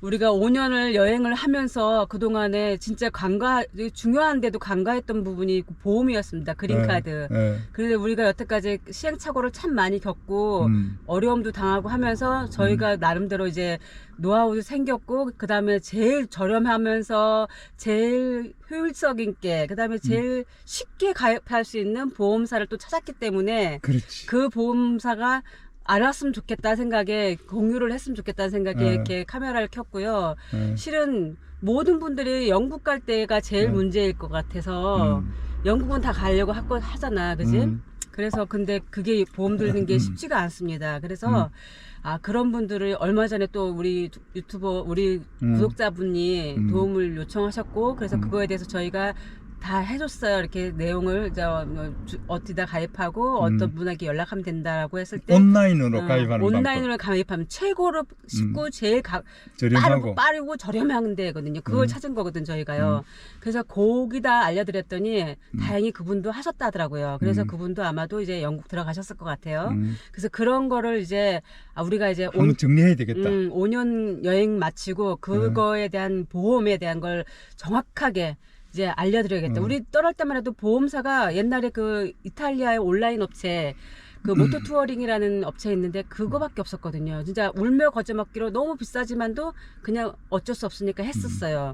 우리가 5년을 여행을 하면서 그동안에 진짜 중요한데도 간과했던 부분이 보험이었습니다. 그린카드. 그런데 우리가 여태까지 시행착오를 참 많이 겪고 어려움도 당하고 하면서 저희가 나름대로 이제 노하우도 생겼고, 그 다음에 제일 저렴하면서 제일 효율적인 게, 그 다음에 제일 쉽게 가입할 수 있는 보험사를 또 찾았기 때문에 그렇지. 그 보험사가 알았으면 좋겠다 생각에, 공유를 했으면 좋겠다는 생각에 이렇게 카메라를 켰고요. 실은 모든 분들이 영국 갈 때가 제일 문제일 것 같아서 영국은 다 가려고 하잖아, 그지? 그래서 근데 그게 보험 들는 게 쉽지가 않습니다. 그래서 그런 분들을 얼마 전에 또 우리 유튜버 우리 구독자분이 도움을 요청하셨고, 그래서 그거에 대해서 저희가 다 해줬어요. 이렇게 내용을 어디다 가입하고 어떤 분에게 연락하면 된다라고 했을 때 온라인으로 가입하는 온라인으로 가입하면 최고로 쉽고 제일 빠르고 저렴한 데거든요. 그걸 찾은 거거든 저희가요. 그래서 거기다 알려드렸더니 다행히 그분도 하셨다더라고요. 그래서 그분도 아마도 이제 영국 들어가셨을 것 같아요. 그래서 그런 거를 이제 우리가 이제 한번 정리해야 되겠다. 5년 여행 마치고 그거에 대한 보험에 대한 걸 정확하게 이제 알려드려야겠다. 우리 떠날 때만 해도 보험사가 옛날에 그 이탈리아의 온라인 업체 그 모토 투어링이라는 업체 있는데 그거밖에 없었거든요. 진짜 울며 거저먹기로 너무 비싸지만도 그냥 어쩔 수 없으니까 했었어요.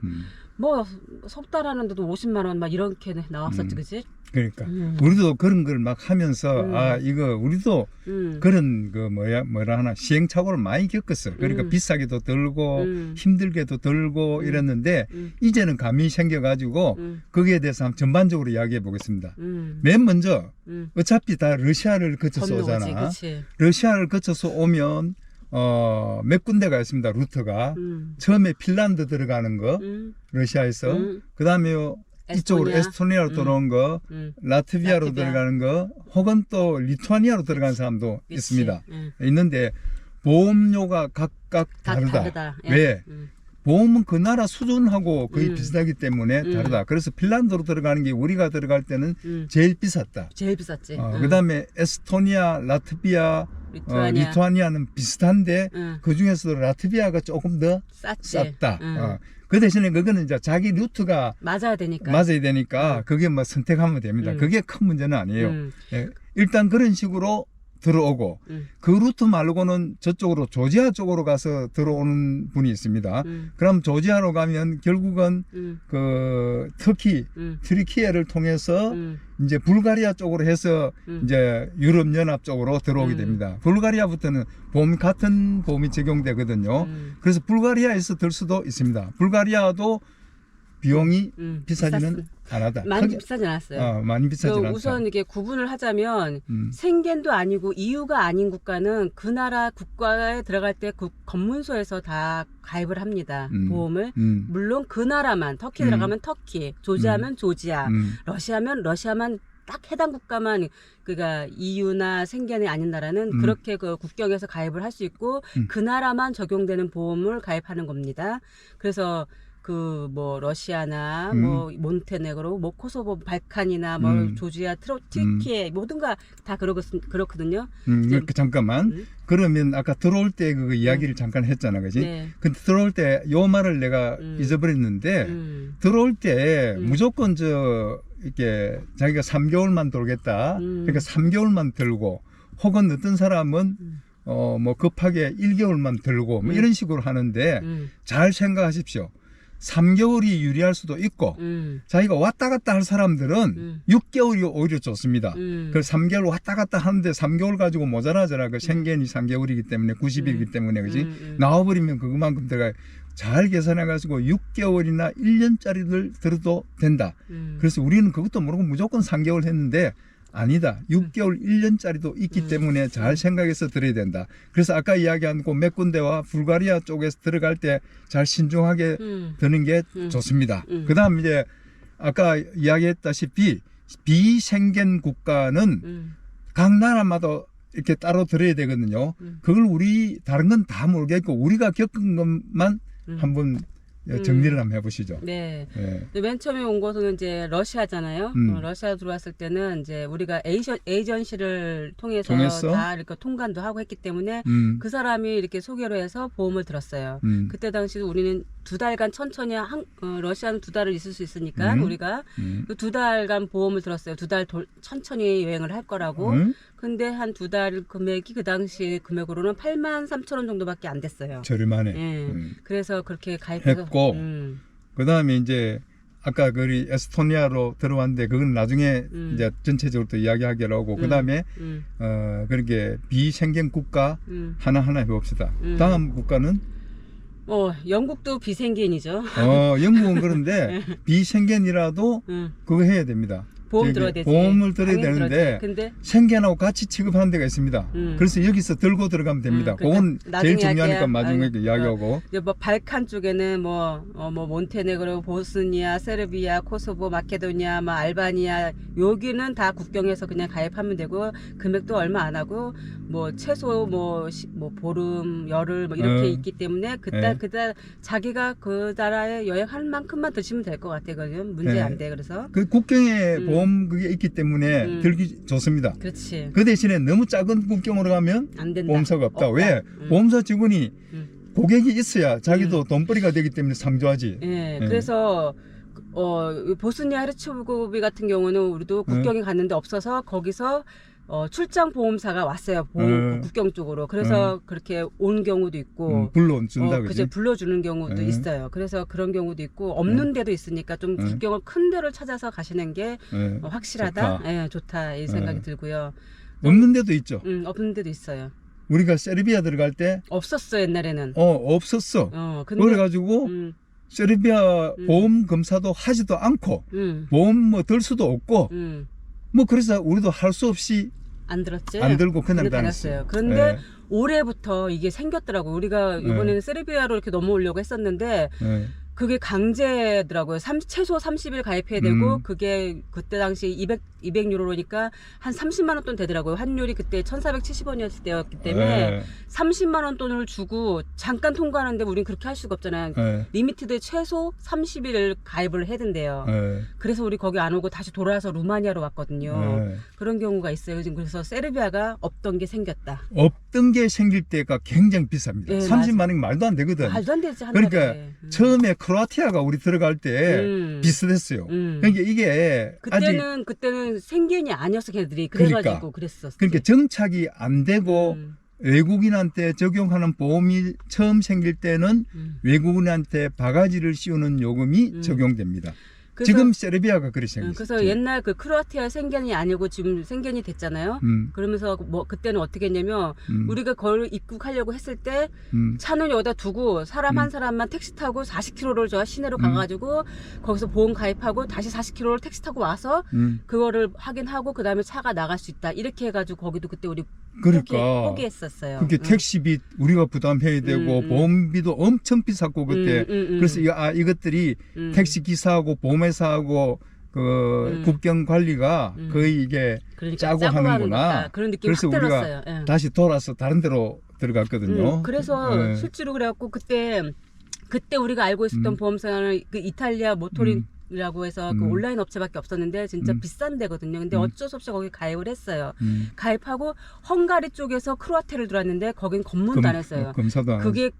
뭐 석 달 하는데도 50만 원 막 이렇게 나왔었지, 그지? 그러니까 우리도 그런 걸 막 하면서 이거 우리도 그런 그 뭐라 하나 시행착오를 많이 겪었어. 그러니까 비싸게도 들고 힘들게도 들고 이랬는데 이제는 감이 생겨가지고 거기에 대해서 한번 전반적으로 이야기해 보겠습니다. 맨 먼저 어차피 다 러시아를 거쳐서 오잖아. 그치. 러시아를 거쳐서 오면 몇 군데가 있습니다. 루트가 처음에 핀란드 들어가는 거 러시아에서 그 다음에 이쪽으로 에스토니아로 들어온 거, 라트비아로 들어가는 거, 혹은 또 리투아니아로 들어가는 사람도 있습니다. 있는데 보험료가 각각 다르다. 왜? 보험은 그 나라 수준하고 거의 비슷하기 때문에 다르다. 그래서 핀란드로 들어가는 게 우리가 들어갈 때는 제일 비쌌다. 제일 비쌌지. 그 다음에 에스토니아, 라트비아, 리투아니아는 비슷한데 그 중에서도 라트비아가 조금 더 쌌다. 그 대신에 그거는 이제 자기 루트가 맞아야 되니까 그게 뭐 선택하면 됩니다. 그게 큰 문제는 아니에요. 일단 그런 식으로 들어오고 그 루트 말고는 저쪽으로 조지아 쪽으로 가서 들어오는 분이 있습니다. 그럼 조지아로 가면 결국은 그 터키, 트리키예를 통해서 이제 불가리아 쪽으로 해서 이제 유럽 연합 쪽으로 들어오게 됩니다. 불가리아부터는 같은 보험이 적용되거든요. 그래서 불가리아에서 들 수도 있습니다. 불가리아도 비용이 비싸지는 않았다. 많이 비싸진 않았어요. 많이 비싸진 않았다. 우선 이게 구분을 하자면 생겐도 아니고 EU가 아닌 국가는 그 나라 국가에 들어갈 때 그 검문소에서 다 가입을 합니다. 보험을. 물론 그 나라만, 터키 들어가면 터키, 조지아면 조지아, 러시아면 러시아만 딱 해당 국가만, 그러니까 EU나 생겐이 아닌 나라는 그렇게 그 국경에서 가입을 할 수 있고 그 나라만 적용되는 보험을 가입하는 겁니다. 그래서 그 뭐 러시아나 뭐 몬테네그로, 뭐 코소보, 발칸이나 뭐 조지아, 튀르키예 모든가 다 그렇거든요. 잠깐만. 그러면 아까 들어올 때 그 이야기를 잠깐 했잖아, 그지? 네. 근데 들어올 때 요 말을 내가 잊어버렸는데 들어올 때 무조건 이렇게 자기가 3개월만 돌겠다. 그러니까 3개월만 들고, 혹은 어떤 사람은 뭐 급하게 1개월만 들고 뭐 이런 식으로 하는데 잘 생각하십시오. 3개월이 유리할 수도 있고 자기가 왔다 갔다 할 사람들은 6개월이 오히려 좋습니다. 그래서 3개월 왔다 갔다 하는데 3개월 가지고 모자라잖아. 그 생겐이 3개월이기 때문에 90일이기 때문에 그지? 나와버리면 그만큼 들어가요. 잘 계산해 가지고 6개월이나 1년짜리를 들어도 된다. 그래서 우리는 그것도 모르고 무조건 3개월 했는데 아니다. 6개월, 1년짜리도 있기 때문에 잘 생각해서 들어야 된다. 그래서 아까 이야기한 그 몇 군데와 불가리아 쪽에서 들어갈 때 잘 신중하게 드는 게 좋습니다. 그 다음 이제 아까 이야기했다시피 비생겐 국가는 각 나라마다 이렇게 따로 들어야 되거든요. 그걸 다른 건 다 모르겠고 우리가 겪은 것만 한번 정리를 한번 해보시죠. 네. 예. 맨 처음에 온 곳은 이제 러시아잖아요. 러시아 들어왔을 때는 이제 우리가 에이전시를 통해서 다 이렇게 통관도 하고 했기 때문에 그 사람이 이렇게 소개로 해서 보험을 들었어요. 그때 당시도 우리는 2달간 천천히 러시아는 2달을 있을 수 있으니까 우리가 그 2달간 보험을 들었어요. 2달 천천히 여행을 할 거라고. 근데 한 2달 금액이 그 당시 금액으로는 83,000원 정도밖에 안 됐어요. 저렴하네. 예. 그래서 그렇게 가입해서 했고 그 다음에 이제 아까 그 에스토니아로 들어왔는데 그건 나중에 이제 전체적으로 또 이야기하기로 하고 그 다음에 그렇게 비생겐 국가 하나하나 해봅시다. 다음 국가는 영국도 비생겐이죠. 영국은 그런데 비생겐이라도 그거 해야 됩니다. 보험 들어야 되지. 보험을 들어야 되는데 근데 생겐하고 같이 취급하는 데가 있습니다. 그래서 여기서 들고 들어가면 됩니다. 그건 제일 중요하니까 마지막에 이야기하고. 뭐 발칸 쪽에는 뭐 몬테네그로, 보스니아, 세르비아, 코소보, 마케도니아, 뭐 알바니아 여기는 다 국경에서 그냥 가입하면 되고 금액도 얼마 안 하고 뭐 최소 뭐 보름, 열흘 뭐 이렇게 있기 때문에 그때 자기가 그 나라에 여행할 만큼만 드시면 될 것 같아요. 문제 안 돼. 그래서 그 국경에 보험 그게 있기 때문에 들기 좋습니다. 그렇지. 그 대신에 너무 작은 국경으로 가면 안 된다. 보험사가 없다. 왜? 보험사 직원이 고객이 있어야 자기도 돈벌이가 되기 때문에 상조하지. 예. 그래서 보스니아 헤르츠고비 같은 경우는 우리도 국경에 갔는데 없어서 거기서 출장 보험사가 왔어요. 국경 쪽으로. 그래서 그렇게 온 경우도 있고. 불러준다, 그지? 불러주는 경우도 있어요. 그래서 그런 경우도 있고, 없는 데도 있으니까 좀 국경을 큰 데를 찾아서 가시는 게 확실하다. 좋다. 예, 좋다. 이 생각이 들고요. 없는 데도 있죠. 없는 데도 있어요. 우리가 세르비아 들어갈 때 없었어, 옛날에는. 없었어. 근데, 그래가지고 세르비아 보험 검사도 하지도 않고 보험 뭐 들 수도 없고 뭐 그래서 우리도 할 수 없이 안 들었지? 안 들고 그냥 다녔어요. 그런데 올해부터 이게 생겼더라고. 우리가 이번에는 세르비아로 이렇게 넘어오려고 했었는데 그게 강제더라고요. 최소 30일 가입해야 되고 그게 그때 당시 200유로니까 한 30만 원 돈 되더라고요. 환율이 그때 1,470원이었을 때였기 때문에 30만 원 돈을 주고 잠깐 통과하는데 우린 그렇게 할 수가 없잖아요. 리미티드 최소 30일 가입을 해야 된대요. 그래서 우리 거기 안 오고 다시 돌아와서 루마니아로 왔거든요. 그런 경우가 있어요. 그래서 세르비아가 없던 게 생겼다. 없던 게 생길 때가 굉장히 비쌉니다. 30만 원이 말도 안 되거든. 말도 안 되지. 한 그러니까 달에. 처음에 크로아티아가 우리 들어갈 때 비슷했어요. 그러니까 이게 그때는 생견이 아니었어, 걔들이. 그래가지고 그랬었어. 그러니까 정착이 안 되고 외국인한테 적용하는 보험이 처음 생길 때는 외국인한테 바가지를 씌우는 요금이 적용됩니다. 지금 세르비아가 그렇게 생겼어요. 그래서 옛날 그 크로아티아 생견이 아니고 지금 생견이 됐잖아요. 그러면서 뭐 그때는 어떻게 했냐면 우리가 거기 입국하려고 했을 때 차는 여기다 두고 사람 한 사람만 택시 타고 40km를 저 시내로 가가지고 거기서 보험 가입하고 다시 40km를 택시 타고 와서 그거를 확인하고 그 다음에 차가 나갈 수 있다. 이렇게 해가지고 거기도 그때 우리 포기했었어요. 그게 택시비 우리가 부담해야 되고 보험비도 엄청 비쌌고 그때 그래서 이것들이 택시 기사하고 보험회사하고 그 국경 관리가 거의 이게 짜고 하는구나. 그런 느낌이 그래서 확 우리가 들었어요. 다시 돌아서 다른 데로 들어갔거든요. 그래서 실제로 그래갖고 그때 우리가 알고 있었던 보험사는 그 이탈리아 모토리라고 해서 그 온라인 업체밖에 없었는데 진짜 비싼 데거든요. 근데 어쩔 수 없이 거기 가입을 했어요. 가입하고 헝가리 쪽에서 크로아티아를 들어왔는데 거긴 검문도 안 했어요. 검사도 안 그게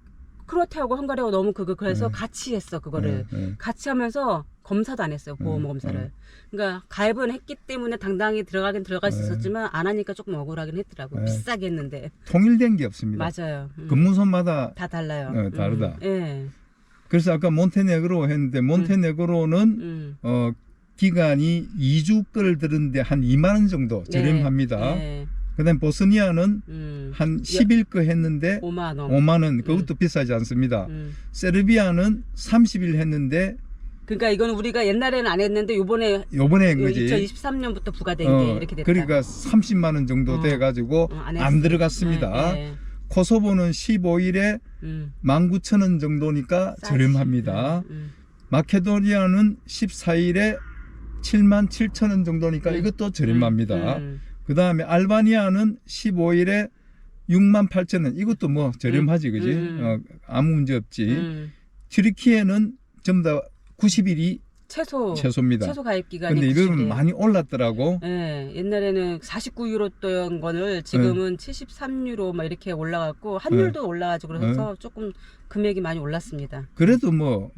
크로아티아하고 헝가리하고 너무 그래서 같이 했어. 그거를 같이 하면서 검사도 안 했어요. 보험 검사를. 그러니까 가입은 했기 때문에 당당히 들어갈 수 있었지만 안 하니까 조금 억울하긴 했더라고. 비싸게 했는데. 통일된 게 없습니다. 맞아요. 검문소마다 다 달라요. 다르다. 예. 그래서 아까 몬테네그로 했는데 몬테네그로는 기간이 2주 거를 들었는데 한 2만 원 정도 저렴합니다. 그다음 보스니아는 한 10일 거 했는데 5만 원. 그것도 비싸지 않습니다. 세르비아는 30일 했는데 그러니까 이건 우리가 옛날에는 안 했는데 요번에 한 거지. 2023년부터 부과된 게 이렇게 됐다. 그러니까 30만 원 정도 돼 가지고 안 들어갔습니다. 코소보는 15일에 19,000원 정도니까 저렴합니다. 마케도니아는 14일에 77,000원 정도니까 이것도 저렴합니다. 그 다음에 알바니아는 15일에 68,000원. 이것도 뭐 저렴하지, 그지? 아무 문제 없지. 튀르키예는 전부 다 90일이 최소입니다. 최소 가입 기간이. 근데 이거는 많이 올랐더라고. 네, 옛날에는 49유로였던 거를 지금은 73유로 막 이렇게 올라갔고 환율도 올라가지고 그래서 조금 금액이 많이 올랐습니다. 그래도 뭐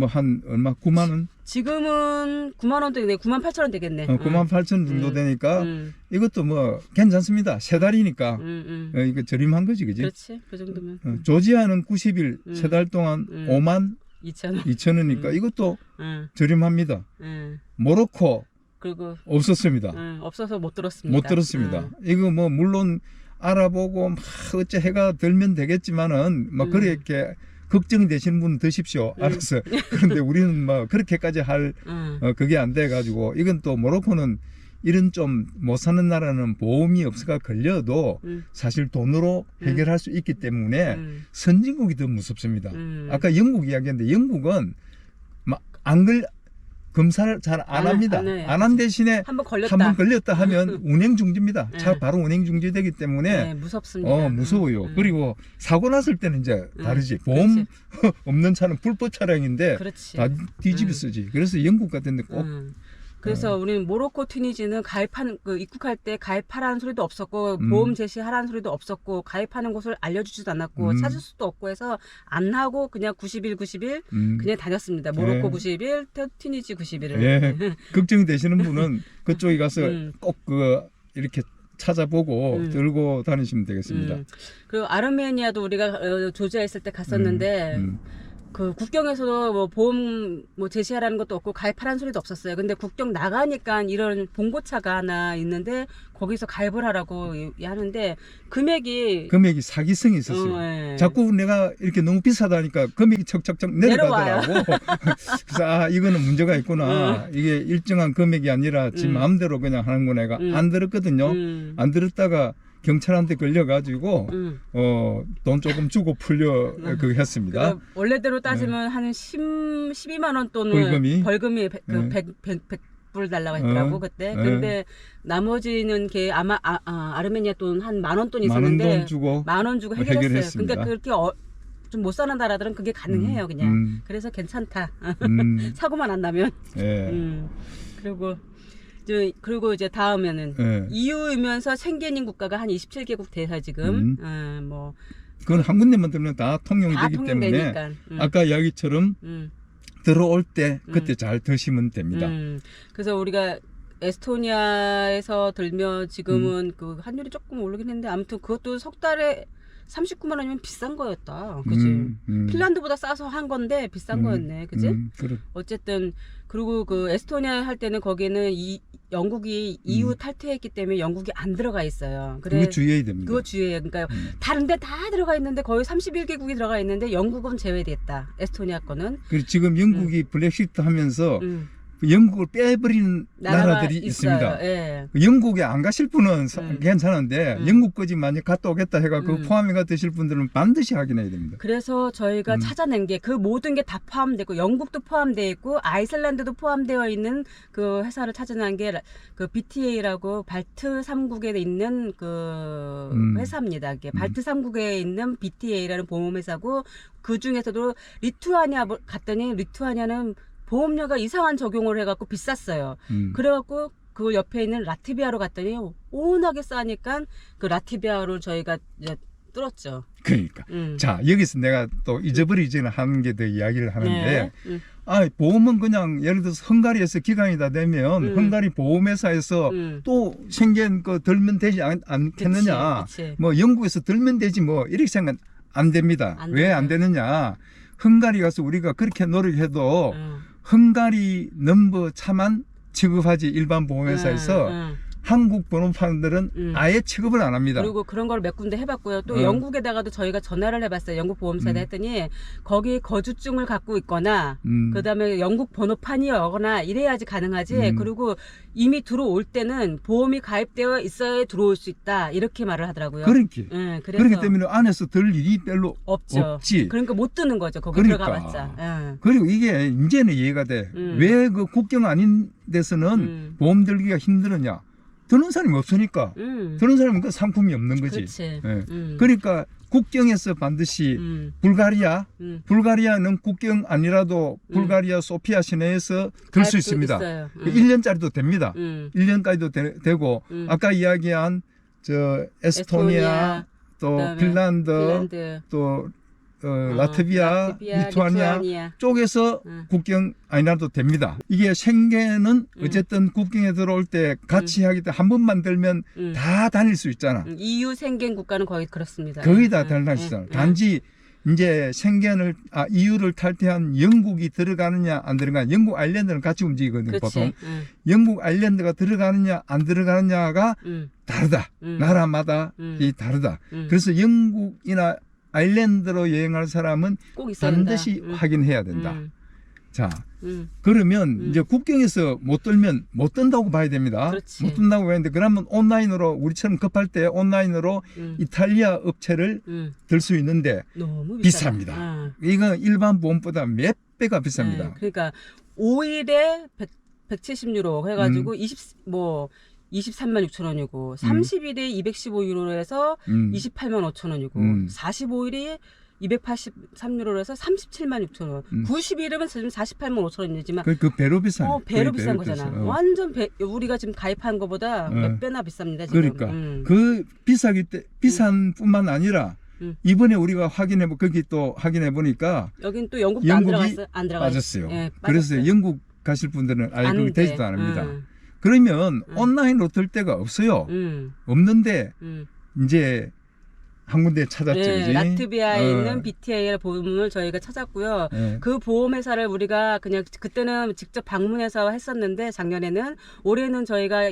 한 얼마 9만 원? 지금은 9만 원도 되네. 9만 8천 원 되겠네. 9만 8천 정도 되니까 이것도 뭐 괜찮습니다. 세 달이니까 이거 저렴한 거지, 그지? 그렇지, 그 정도면. 조지아는 90일 세 달 동안 5만 2천 원이니까 이것도 저렴합니다. 모로코 그리고 없었습니다. 없어서 못 들었습니다. 못 들었습니다. 이거 뭐 물론 알아보고 막 어째 해가 들면 되겠지만은 막 그렇게 걱정이 되시는 분은 드십시오. 알았어. 그런데 우리는 뭐 그렇게까지 할 그게 안 돼 가지고 이건 또 모로코는 이런 좀 못 사는 나라는 보험이 없어가 걸려도 사실 돈으로 해결할 수 있기 때문에 선진국이 더 무섭습니다. 아까 영국 이야기했는데 영국은 막 검사를 잘 안 합니다. 안 한 대신에 한번 걸렸다 하면 운행 중지입니다. 차 바로 운행 중지되기 때문에 무섭습니다. 무서워요. 그리고 사고 났을 때는 이제 다르지. 보험 없는 차는 불법 차량인데 다 뒤집어 쓰지. 그래서 영국 같은 데 꼭 그래서 우리는 모로코 튀니지는 가입하는 입국할 때 가입하라는 소리도 없었고 보험 제시하라는 소리도 없었고 가입하는 곳을 알려주지도 않았고 찾을 수도 없고 해서 안 하고 그냥 90일 그냥 다녔습니다. 모로코 90일, 튀니지 90일을. 예. 걱정이 되시는 분은 그쪽에 가서 꼭 이렇게 찾아보고 들고 다니시면 되겠습니다. 그리고 아르메니아도 우리가 조지아에 있을 때 갔었는데 그 국경에서도 뭐 보험 뭐 제시하라는 것도 없고 가입하라는 소리도 없었어요. 근데 국경 나가니까 이런 봉고차가 하나 있는데 거기서 가입을 하라고 하는데 금액이 사기성이 있었어요. 자꾸 내가 이렇게 너무 비싸다니까 금액이 척척척 내려가더라고. 그래서 이거는 문제가 있구나. 이게 일정한 금액이 아니라 지 마음대로 그냥 하는구나. 내가 안 들었거든요. 안 들었다가 경찰한테 걸려가지고 돈 조금 주고 풀려 그거 했습니다. 원래대로 따지면 한 12만 원 돈을 벌금이 100불 달라고 했더라고 그때. 근데 나머지는 게 아마 아르메니아 돈 한 10,000원 돈 있었는데 10,000원 주고 해결했어요. 그러니까 그렇게 좀 못 사는 나라들은 그게 가능해요 그냥. 그래서 괜찮다. 사고만 안 나면. 그리고 이제 다음에는 EU이면서 생계인 국가가 한 27개국 돼서 지금 뭐 그건 한 군데만 들면 다 통용이 되기 때문에 아까 이야기처럼 들어올 때 그때 잘 드시면 됩니다. 그래서 우리가 에스토니아에서 들면 지금은 그 환율이 조금 오르긴 했는데 아무튼 그것도 석 달에 39만 원이면 비싼 거였다. 그치? 핀란드보다 싸서 한 건데 비싼 거였네. 그치? 그래. 어쨌든, 그리고 그 에스토니아 할 때는 거기는 영국이 EU 탈퇴했기 때문에 영국이 안 들어가 있어요. 그거 주의해야 됩니다. 그거 주의해요. 그러니까 다른데 다 들어가 있는데 거의 31개국이 들어가 있는데 영국은 제외됐다. 에스토니아 거는. 그리고 지금 영국이 브렉시트 하면서 영국을 빼버리는 나라들이 있습니다. 예. 영국에 안 가실 분은 괜찮은데 영국까지 만약 갔다 오겠다 해가 포함해가 드실 분들은 반드시 확인해야 됩니다. 그래서 저희가 찾아낸 게 그 모든 게 다 포함되고 영국도 포함되어 있고 아이슬란드도 포함되어 있는 그 회사를 찾아낸 게 그 BTA라고 발트 3국에 있는 그 회사입니다. 이게 발트 3국에 있는 BTA라는 보험회사고 그 중에서도 리투아니아 갔더니 리투아니아는 보험료가 이상한 적용을 해갖고 비쌌어요. 그래갖고 그 옆에 있는 라트비아로 갔더니 워낙에 싸니까 그 라트비아로 저희가 이제 뚫었죠. 그러니까. 자, 여기서 내가 또 잊어버리지 전에 한 개 더 이야기를 하는데 보험은 그냥 예를 들어서 헝가리에서 기간이 다 되면 헝가리 보험회사에서 또 생긴 거 들면 되지 않겠느냐. 그치. 뭐 영국에서 들면 되지 뭐 이렇게 생각 안 됩니다. 왜 안 되느냐. 헝가리 가서 우리가 그렇게 노력해도 헝가리 넘버 차만 취급하지 일반 보험회사에서 한국 번호판들은 아예 취급을 안 합니다. 그리고 그런 걸 몇 군데 해봤고요. 또 영국에다가도 저희가 전화를 해봤어요. 영국 보험사에 했더니 거기 거주증을 갖고 있거나 그다음에 영국 번호판이거나 이래야지 가능하지. 그리고 이미 들어올 때는 보험이 가입되어 있어야 들어올 수 있다. 이렇게 말을 하더라고요. 그렇게. 그렇기 때문에 안에서 들 일이 별로 없지. 그러니까 못 뜨는 거죠. 거기 들어가봤자. 그리고 이게 이제는 이해가 돼. 왜 그 국경 아닌 데서는 보험 들기가 힘들었냐. 드는 사람이 없으니까 드는 사람은 그 상품이 없는 거지. 그렇지. 예. 그러니까 국경에서 반드시 불가리아는 국경 아니라도 불가리아 소피아 시내에서 들 수 있습니다. 1년짜리도 됩니다. 1년까지도 되고 아까 이야기한 저 에스토니아 또 핀란드 또 라트비아, 리투아니아 쪽에서 국경 아니라도 됩니다. 이게 생계는 어쨌든 국경에 들어올 때 같이 하기 때문에 한 번만 들면 다 다닐 수 있잖아. EU 생겐 국가는 거의 그렇습니다. 거의 다 다닐 수 있잖아. 단지 이제 생계를 EU를 탈퇴한 영국이 들어가느냐 안 들어가느냐. 영국 아일랜드는 같이 움직이거든요. 그치. 보통 영국 아일랜드가 들어가느냐 안 들어가느냐가 다르다. 나라마다 이 다르다. 그래서 영국이나 아일랜드로 여행할 사람은 꼭 반드시 확인해야 된다. 자, 그러면 이제 국경에서 못 들면 못 뜬다고 봐야 됩니다. 그렇지. 못 뜬다고 봐야 되는데 그러면 온라인으로 우리처럼 급할 때 온라인으로 이탈리아 업체를 들 수 있는데 너무 비쌉니다. 이건 일반 보험보다 몇 배가 비쌉니다. 그러니까 5일에 170유로 해가지고 23만 6천 원이고 30일에 215유로에서 28만 5천 원이고 45일이 283유로로 해서 37만 6천 원. 90일이면 지금 48만 5천 원이지만 그 배로 비싼 배로 비싼 거잖아. 완전 우리가 지금 가입한 거보다 몇 배나 비쌉니다. 지금. 그러니까 그 비싼 뿐만 아니라 이번에 우리가 거기 또 확인해 보니까 여긴 또 영국도 안 들어갔어요. 빠졌어요. 예, 그래서 영국 가실 분들은 아예 그게 되지도 않습니다. 그러면 온라인으로 들 데가 없어요. 없는데 이제 한 군데 찾았죠. 네, 라트비아에 있는 BTA 보험을 저희가 찾았고요. 그 보험회사를 우리가 그냥 그때는 직접 방문해서 했었는데 작년에는 올해는 저희가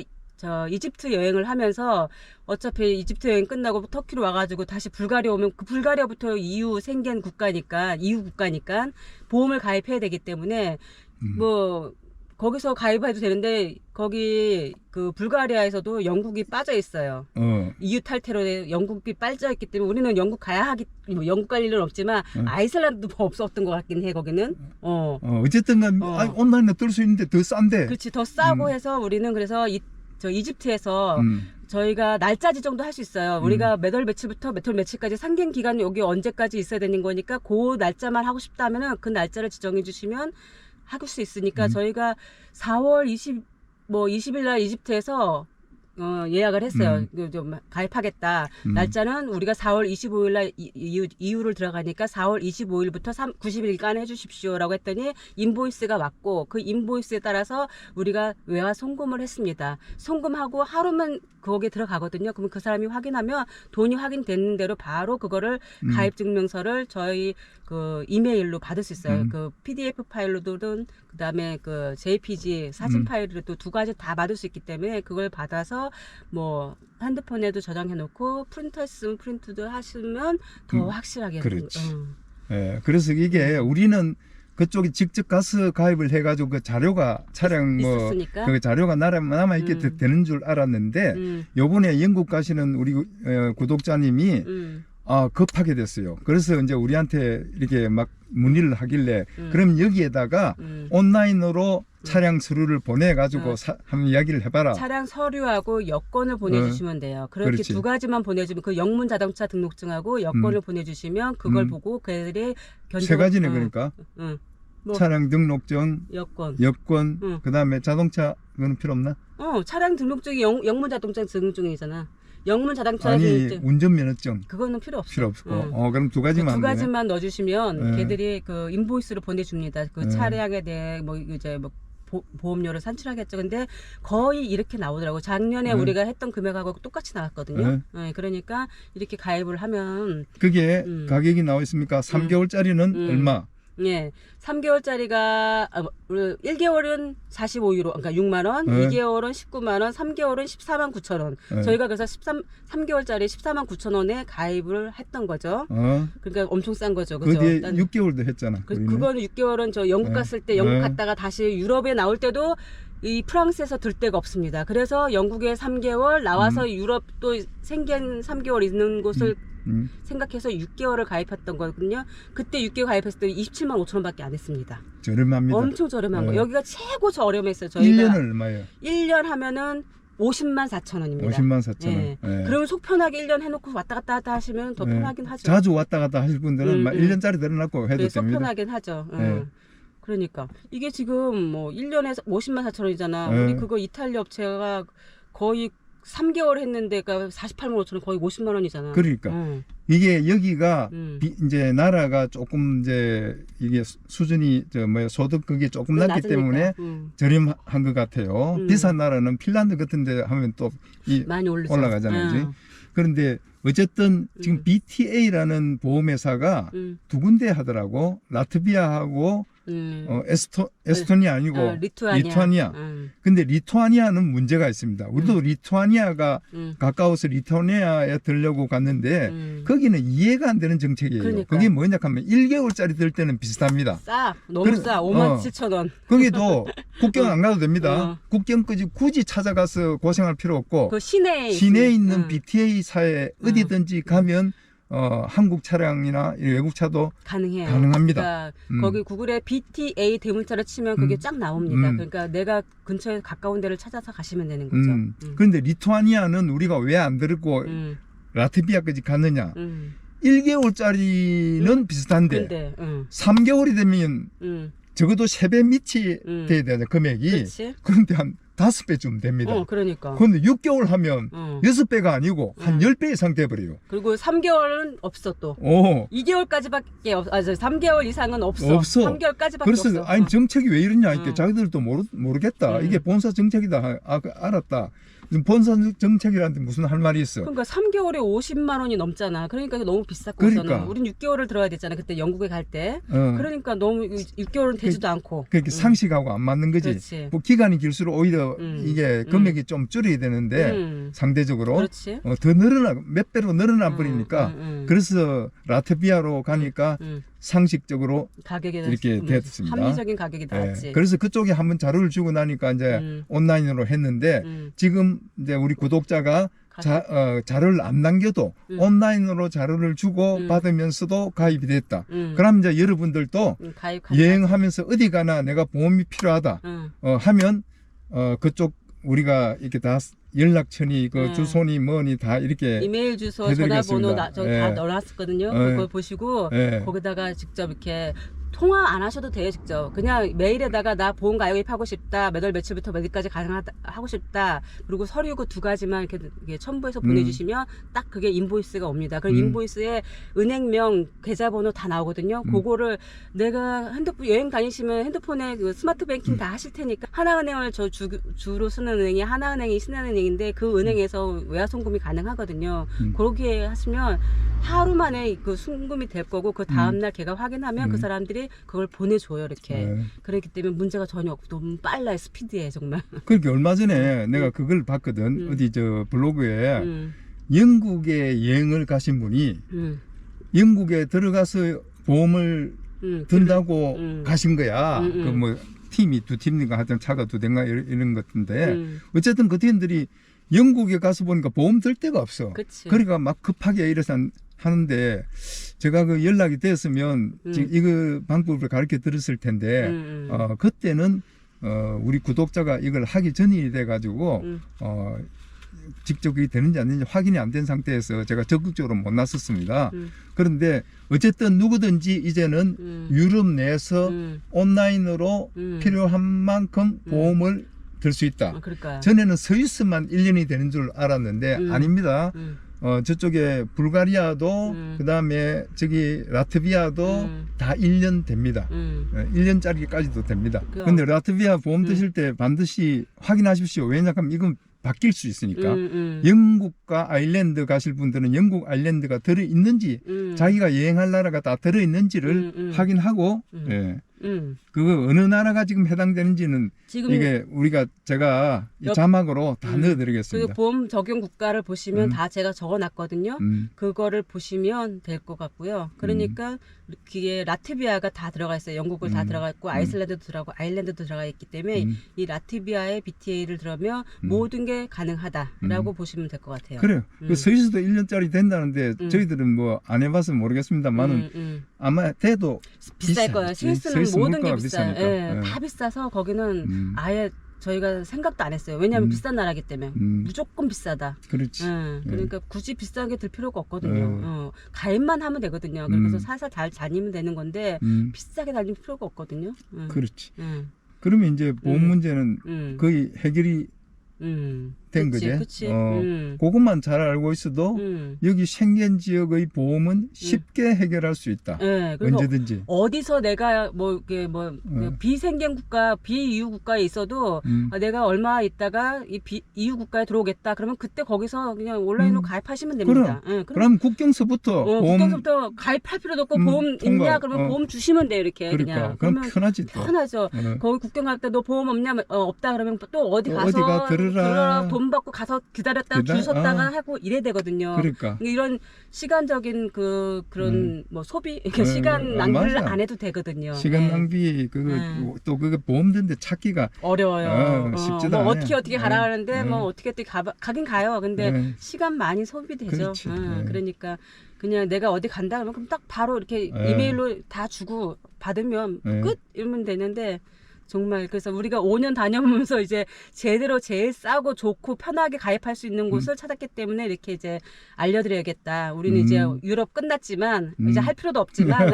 이집트 여행을 하면서 어차피 이집트 여행 끝나고 터키로 와가지고 다시 불가리아 오면 그 불가리아부터 EU 생겐 국가니까 EU 국가니까 보험을 가입해야 되기 때문에 뭐 거기서 가입해도 되는데 거기 그 불가리아에서도 영국이 빠져 있어요. EU 탈퇴로 영국이 빠져 있기 때문에 우리는 영국 가야 영국 갈 일은 없지만 아이슬란드도 없었던 것 같긴 해 거기는. 어쨌든 온라인에 뜰 수 있는데 더 싼데. 그렇지 더 싸고 해서 우리는 그래서 이집트에서 저희가 날짜 지정도 할 수 있어요. 우리가 몇 월 며칠부터 몇 월 며칠까지 상경 기간 여기 언제까지 있어야 되는 거니까 그 날짜만 하고 싶다면은 그 날짜를 지정해 주시면 할 수 있으니까 저희가 4월 20일 날 이집트에서 예약을 했어요. 좀 가입하겠다. 날짜는 우리가 4월 25일 날 EU를 들어가니까 4월 25일부터 90일간 해주십시오라고 했더니 인보이스가 왔고 그 인보이스에 따라서 우리가 외화 송금을 했습니다. 송금하고 하루만 거기에 들어가거든요. 그러면 그 사람이 확인하면 돈이 확인되는 대로 바로 그거를 가입 증명서를 저희 그 이메일로 받을 수 있어요. 그 PDF 파일로든 그다음에 그 JPG 사진 파일로도 두 가지 다 받을 수 있기 때문에 그걸 받아서 뭐 핸드폰에도 저장해 놓고 프린터 있으면 프린트도 하시면 더 확실하게. 그렇지. 그래서 이게 우리는 그쪽에 직접 가서 가입을 해가지고 그 자료가 차량 그 자료가 남아 있게 되는 줄 알았는데 요번에 영국 가시는 우리 구독자님이 급하게 됐어요. 그래서 이제 우리한테 이렇게 막 문의를 하길래 그럼 여기에다가 온라인으로 차량 서류를 보내가지고 한번 이야기를 해봐라. 차량 서류하고 여권을 보내주시면 돼요. 그렇게 그렇지. 두 가지만 보내주면 그 영문 자동차 등록증하고 여권을 보내주시면 그걸 보고 그들이 세 가지네 그러니까. 차량 등록증, 여권, 그다음에 자동차 그거는 필요 없나? 차량 등록증이 영문 자동차 등록증이잖아. 영문 자동차 등록증. 운전면허증. 그거는 필요 없어. 필요 없고. 그럼 두 가지만. 두 가지만 넣어주시면 걔들이 그 인보이스를 보내줍니다. 그 차량에 대해 보험료를 산출하겠죠. 근데 거의 이렇게 나오더라고. 작년에 우리가 했던 금액하고 똑같이 나왔거든요. 그러니까 이렇게 가입을 하면 그게 가격이 나와 있습니까? 3개월짜리는 얼마? 예, 3개월짜리가 1개월은 45유로, 그러니까 6만 원, 2개월은 19만 원, 3개월은 14만 9천 원. 저희가 그래서 3개월짜리 14만 9천 원에 가입을 했던 거죠. 그러니까 엄청 싼 거죠, 그죠? 그 뒤에 6개월도 했잖아. 그거는 6개월은 저 영국 갔을 때 영국 갔다가 다시 유럽에 나올 때도 이 프랑스에서 들 데가 없습니다. 그래서 영국에 3개월 나와서 유럽 또 생겐 3개월 있는 곳을 생각해서 6개월을 가입했던 거거든요. 그때 6개월 가입했을 때 27만 5천 원밖에 안 했습니다. 저렴합니다. 엄청 저렴한 거. 여기가 최고 저렴했어요. 저희가 1년은 얼마예요? 1년 하면은 50만 4천 원입니다. 50만 4천 원. 예. 예. 그러면 속 편하게 1년 해놓고 왔다 갔다 하시면 더 예. 편하긴 하죠. 자주 왔다 갔다 하실 분들은 막 1년짜리 들어놨고 해도 그래, 속 됩니다. 편하긴 하죠. 예. 그러니까 이게 지금 뭐 1년에 50만 4천 원이잖아. 예. 우리 그거 이탈리아 업체가 거의 3개월 했는데 48만 5천 원, 거의 50만 원이잖아. 그러니까 이게 여기가 이제 나라가 조금 이제 이게 수준이 소득 그게 조금 낮기 때문에 저렴한 것 같아요. 비싼 나라는 핀란드 같은데 하면 또 많이 올라가잖아요. 그런데 어쨌든 지금 BTA라는 보험회사가 두 군데 하더라고. 라트비아하고 에스토니아 아니고 리투아니아. 근데 리투아니아는 문제가 있습니다. 우리도 리투아니아가 가까워서 리투아니아에 들려고 갔는데 거기는 이해가 안 되는 정책이에요. 그러니까. 그게 뭐냐 하면 1개월짜리 들 때는 비슷합니다. 싸. 너무 싸. 5만 7천 원. 거기도 국경 안 가도 됩니다. 국경까지 굳이 찾아가서 고생할 필요 없고 그 시내에 있는 BTA사에 어디든지 가면 한국 차량이나 외국 차도 가능해요. 가능합니다. 그러니까 거기 구글에 BTA 대문자를 치면 그게 쫙 나옵니다. 그러니까 내가 근처에 가까운 데를 찾아서 가시면 되는 거죠. 그런데 리투아니아는 우리가 왜 안 들었고 라트비아까지 갔느냐? 1개월짜리는 비슷한데 근데, 3개월이 되면 적어도 3배 밑이 돼야 되는 금액이. 그치? 그런데 한 5배쯤 됩니다. 그러니까. 그런데 6개월 하면 6배가 아니고 한 10배 이상 돼버려요. 그리고 3개월은 없어 또. 2개월까지밖에 없어. 3개월 이상은 없어. 3개월까지밖에 그래서 없어. 아니 정책이 왜 이러냐 이렇게 자기들도 모르겠다. 이게 본사 정책이다. 알았다. 본사 정책이라는데 무슨 할 말이 있어. 그러니까 3개월에 50만 원이 넘잖아. 그러니까 너무 비쌌고. 그러니까. 우린 6개월을 들어야 되잖아. 그때 영국에 갈 때. 그러니까 너무 6개월은 되지도 않고. 그렇게 상식하고 안 맞는 거지. 그렇지. 뭐 기간이 길수록 오히려 이게 금액이 좀 줄여야 되는데 상대적으로 그렇지. 더 몇 배로 늘어나 버리니까 그래서 라트비아로 가니까 상식적으로 가격이 이렇게 됐습니다. 합리적인 가격이 나왔지. 그래서 그쪽에 한번 자료를 주고 나니까 이제 온라인으로 했는데 지금 이제 우리 구독자가 자료를 안 남겨도 온라인으로 자료를 주고 받으면서도 가입이 됐다. 그럼 이제 여러분들도 여행하면서 어디 가나 내가 보험이 필요하다 하면 그쪽 우리가 이렇게 다 연락처니 그 주소니 뭐니 다 이렇게 이메일 주소 해드리겠습니다. 전화번호 다 넣어놨었거든요. 그걸 보시고 거기다가 직접 이렇게 통화 안 하셔도 돼요. 직접 그냥 메일에다가 나 보험 가입하고 싶다, 몇 월 며칠부터 몇일까지 가능하다 하고 싶다, 그리고 서류 그 두 가지만 이렇게 첨부해서 보내주시면 딱 그게 인보이스가 옵니다. 그럼 인보이스에 은행명, 계좌번호 다 나오거든요. 그거를 내가 핸드폰 여행 다니시면 핸드폰에 그 스마트 뱅킹 다 하실 테니까 하나은행을 주로 쓰는 은행이 하나은행이 신한은행인데 그 은행에서 외화 송금이 가능하거든요. 그렇게 하시면 하루 만에 그 송금이 될 거고 그 다음날 걔가 확인하면 그 사람들이 그걸 보내줘요. 이렇게. 그렇기 때문에 문제가 전혀 없고 너무 빨라요. 스피디해 정말. 그렇게 얼마 전에 내가 그걸 봤거든. 어디 저 블로그에 영국에 여행을 가신 분이 영국에 들어가서 보험을 든다고 가신 거야. 그 뭐 팀이 두 팀인가 하여튼 차가 두 대인가 이런 것 같은데 어쨌든 그 팀들이 영국에 가서 보니까 보험 들 데가 없어. 그치. 그러니까 막 급하게 이래서 하는데 제가 그 연락이 됐으면 지금 이거 방법을 가르쳐 드렸을 텐데 그때는 우리 구독자가 이걸 하기 전이 돼 가지고 직접 그게 되는지 안 되는지 확인이 안 된 상태에서 제가 적극적으로 못 나섰습니다. 그런데 어쨌든 누구든지 이제는 유럽 내에서 온라인으로 필요한 만큼 보험을 들 수 있다. 전에는 스위스만 1년이 되는 줄 알았는데 아닙니다. 저쪽에 불가리아도 그다음에 저기 라트비아도 다 1년 됩니다. 1년짜리까지도 됩니다. 근데 라트비아 보험 드실 때 반드시 확인하십시오. 왜냐하면 이건 바뀔 수 있으니까. 영국과 아일랜드 가실 분들은 영국 아일랜드가 들어있는지 자기가 여행할 나라가 다 들어있는지를 확인하고 그거 어느 나라가 지금 해당되는지는 지금 이게 제가 자막으로 다 넣어드리겠습니다. 그 보험 적용 국가를 보시면 다 제가 적어놨거든요. 그거를 보시면 될 것 같고요. 그러니까 그게 라트비아가 다 들어가 있어요. 영국을 다 들어가 있고 아이슬란드도 들어가고 아일랜드도 들어가 있기 때문에 이 라트비아의 BTA를 들어면 모든 게 가능하다라고 보시면 될 것 같아요. 그래요. 그 스위스도 1년짜리 된다는데 저희들은 뭐 안 해봐서 모르겠습니다만은 아마 돼도 비쌀 거예요. 스위스는 모든 게 비싸요. 비싸니까. 다 비싸서 거기는 아예 저희가 생각도 안 했어요. 왜냐하면 음. 비싼 나라기 때문에 무조건 비싸다. 그렇지. 그러니까 굳이 비싸게 들 필요가 없거든요. 가입만 하면 되거든요. 그래서 살살 잘 다니면 되는 건데 비싸게 다닐 필요가 없거든요. 그렇지. 그러면 이제 보험 문제는 거의 해결이 된 거지. 그치. 그것만 잘 알고 있어도 여기 생겐 지역의 보험은 쉽게 해결할 수 있다. 네, 언제든지. 어디서 내가 비생겐 국가, 비EU 국가에 있어도 내가 얼마 있다가 EU 국가에 들어오겠다. 그러면 그때 거기서 그냥 온라인으로 가입하시면 됩니다. 그럼 국경서부터 국경서부터 가입할 필요도 없고 보험 통과. 있냐? 그러면 보험 주시면 돼요. 이렇게 그러니까. 그냥. 그럼 편하지 또. 편하죠. 거기 국경 갈 때 너 보험 없냐? 없다 그러면 또 어디 가서 어디가 들으라. 돈 받고 가서 기다렸다가 줄 섰다가 하고 이래 되거든요. 그러니까. 이런 시간적인 그런 뭐 소비, 시간 낭비를 안 해도 되거든요. 시간 낭비 또 그게 보험 드는데 찾기가 어려워요. 쉽지도 뭐 않아요. 어떻게 가라 하는데 뭐 어떻게 가긴 가요. 근데 시간 많이 소비되죠. 그러니까 그냥 내가 어디 간다 그러면 그럼 딱 바로 이렇게 이메일로 다 주고 받으면 끝 이러면 되는데. 정말 그래서 우리가 5년 다녀보면서 이제 제대로 제일 싸고 좋고 편하게 가입할 수 있는 곳을 찾았기 때문에 이렇게 이제 알려드려야겠다. 우리는 이제 유럽 끝났지만 이제 할 필요도 없지만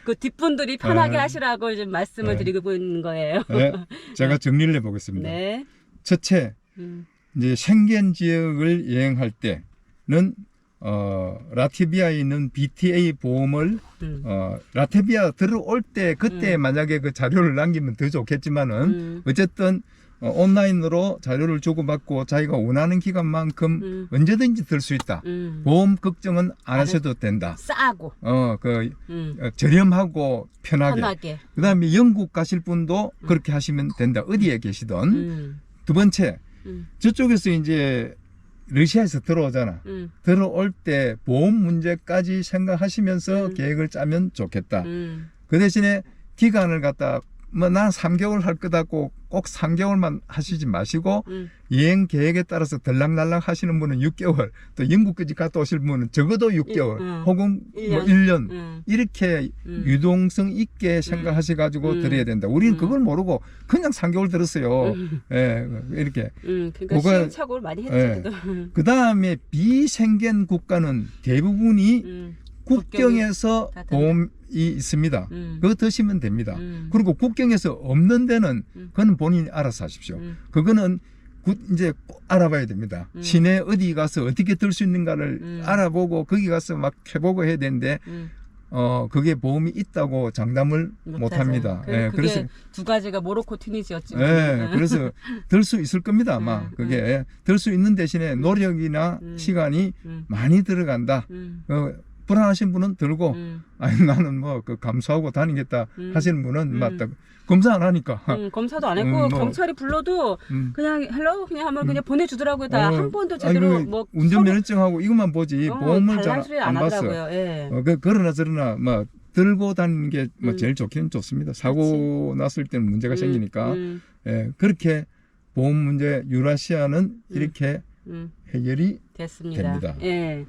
그 뒷분들이 편하게 하시라고 이제 말씀을 드리고 있는 거예요. 네, 제가 정리를 해보겠습니다. 네. 첫째, 이제 생겐 지역을 여행할 때는 라트비아에 있는 BTA 보험을 라트비아 들어올 때 그때 만약에 그 자료를 남기면 더 좋겠지만은 어쨌든 온라인으로 자료를 주고받고 자기가 원하는 기간만큼 언제든지 들 수 있다. 보험 걱정은 안 하셔도 된다. 싸고 저렴하고 편하게. 그다음에 영국 가실 분도 그렇게 하시면 된다. 어디에 계시든. 두 번째, 저쪽에서 이제 러시아에서 들어오잖아. 들어올 때 보험 문제까지 생각하시면서 계획을 짜면 좋겠다. 그 대신에 기간을 갖다 난 3개월 할 거다고 꼭 3개월만 하시지 마시고 여행 계획에 따라서 들락날락 하시는 분은 6개월, 또 영국까지 갔다 오실 분은 적어도 6개월 혹은 1년 이렇게 유동성 있게 생각하셔가지고 들어야 된다. 우리는 그걸 모르고 그냥 3개월 들었어요. 이렇게. 그러니까 시행착오를 많이 했죠. 그 다음에 비생겐 국가는 대부분이 국경에서 보험이 있습니다. 그거 드시면 됩니다. 그리고 국경에서 없는 데는 그건 본인이 알아서 하십시오. 그거는 이제 꼭 알아봐야 됩니다. 시내 어디 가서 어떻게 들 수 있는가를 알아보고 거기 가서 막 해보고 해야 되는데 그게 보험이 있다고 장담을 못 합니다. 그래서 두 가지가 모로코 튀니지였죠. 그래서 들 수 있을 겁니다. 아마 그게 들 수 있는 대신에 노력이나 시간이 많이 들어간다. 불안하신 분은 들고 아니 나는 뭐 그 감수하고 다니겠다 하시는 분은 맞다. 검사 안 하니까. 검사도 안 했고 경찰이 불러도 그냥 헬로 그냥 하면 그냥 보내주더라고요. 다 한 번도 제대로 뭐 운전면허증하고 이것만 보지 보험을 잘 안 봤어요. 그러나 저러나 뭐 들고 다니는 게 뭐 제일 좋기는 좋습니다. 사고 났을 때는 문제가 생기니까. 그렇게 보험 문제 유라시아는 이렇게 해결이 됐습니다. 됩니다.